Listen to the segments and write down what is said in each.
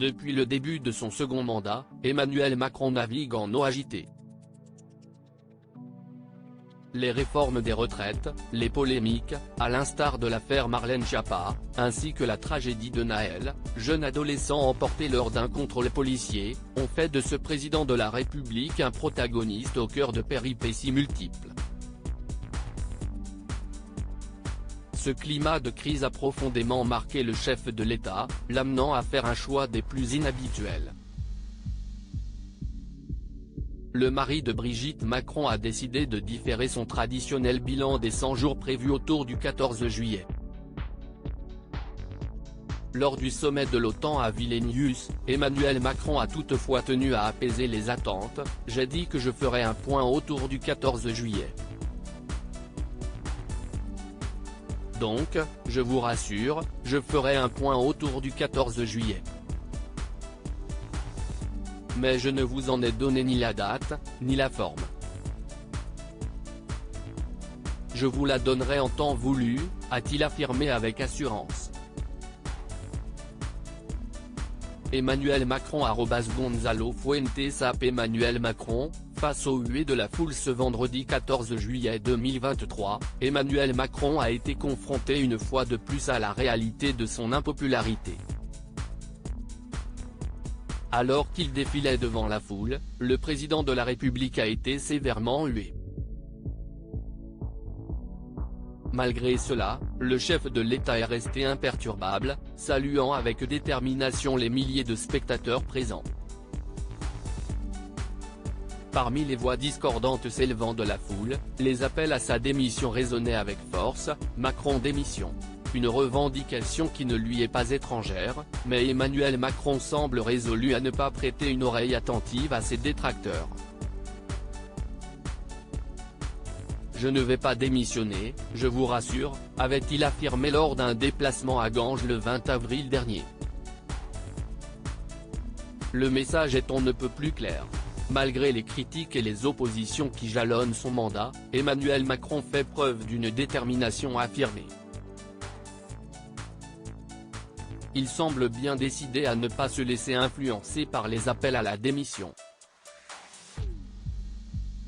Depuis le début de son second mandat, Emmanuel Macron navigue en eau agitée. Les réformes des retraites, les polémiques, à l'instar de l'affaire Marlène Schiappa, ainsi que la tragédie de Nahel, jeune adolescent emporté lors d'un contrôle policier, ont fait de ce président de la République un protagoniste au cœur de péripéties multiples. Ce climat de crise a profondément marqué le chef de l'État, l'amenant à faire un choix des plus inhabituels. Le mari de Brigitte Macron a décidé de différer son traditionnel bilan des 100 jours prévu autour du 14 juillet. Lors du sommet de l'OTAN à Vilnius, Emmanuel Macron a toutefois tenu à apaiser les attentes. « J'ai dit que je ferai un point autour du 14 juillet. Donc, je vous rassure, je ferai un point autour du 14 juillet. Mais je ne vous en ai donné ni la date, ni la forme. Je vous la donnerai en temps voulu », a-t-il affirmé avec assurance. Emmanuel Macron @Gonzalo Fuentes Emmanuel Macron, face aux huées de la foule ce vendredi 14 juillet 2023, Emmanuel Macron a été confronté une fois de plus à la réalité de son impopularité. Alors qu'il défilait devant la foule, le président de la République a été sévèrement hué. Malgré cela, le chef de l'État est resté imperturbable, saluant avec détermination les milliers de spectateurs présents. Parmi les voix discordantes s'élevant de la foule, les appels à sa démission résonnaient avec force. « Macron démission ». Une revendication qui ne lui est pas étrangère, mais Emmanuel Macron semble résolu à ne pas prêter une oreille attentive à ses détracteurs. « Je ne vais pas démissionner, je vous rassure », avait-il affirmé lors d'un déplacement à Ganges le 20 avril dernier. Le message est on ne peut plus clair. Malgré les critiques et les oppositions qui jalonnent son mandat, Emmanuel Macron fait preuve d'une détermination affirmée. Il semble bien décidé à ne pas se laisser influencer par les appels à la démission.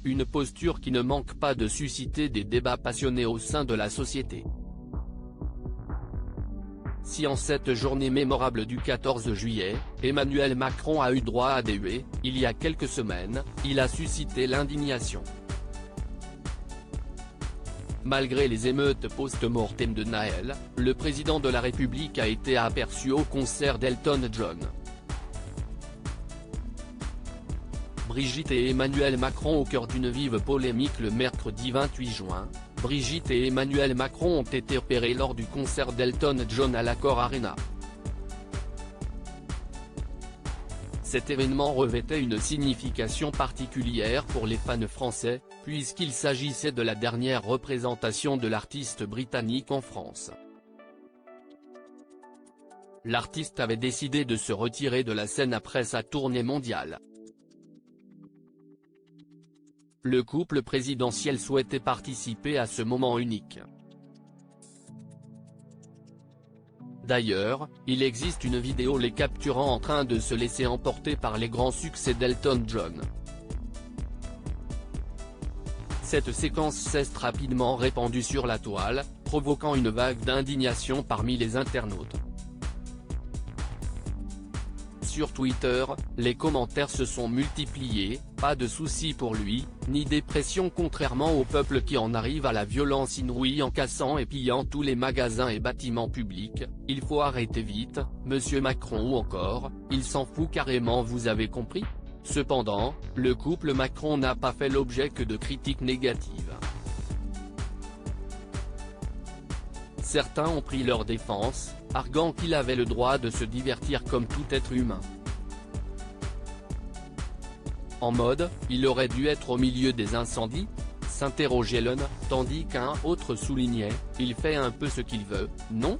Une posture qui ne manque pas de susciter des débats passionnés au sein de la société. Si en cette journée mémorable du 14 juillet, Emmanuel Macron a eu droit à des huées, il y a quelques semaines, il a suscité l'indignation. Malgré les émeutes post-mortem de Nahel, le président de la République a été aperçu au concert d'Elton John. Brigitte et Emmanuel Macron au cœur d'une vive polémique le mercredi 28 juin, Brigitte et Emmanuel Macron ont été repérés lors du concert d'Elton John à l'Accor Arena. Cet événement revêtait une signification particulière pour les fans français, puisqu'il s'agissait de la dernière représentation de l'artiste britannique en France. L'artiste avait décidé de se retirer de la scène après sa tournée mondiale. Le couple présidentiel souhaitait participer à ce moment unique. D'ailleurs, il existe une vidéo les capturant en train de se laisser emporter par les grands succès d'Elton John. Cette séquence s'est rapidement répandue sur la toile, provoquant une vague d'indignation parmi les internautes. Sur Twitter, les commentaires se sont multipliés, pas de souci pour lui, ni dépression contrairement au peuple qui en arrive à la violence inouïe en cassant et pillant tous les magasins et bâtiments publics, il faut arrêter vite, monsieur Macron ou encore, il s'en fout carrément vous avez compris ? Cependant, le couple Macron n'a pas fait l'objet que de critiques négatives. Certains ont pris leur défense, arguant qu'il avait le droit de se divertir comme tout être humain. En mode, il aurait dû être au milieu des incendies ? S'interrogeait l'un, tandis qu'un autre soulignait, il fait un peu ce qu'il veut, non ?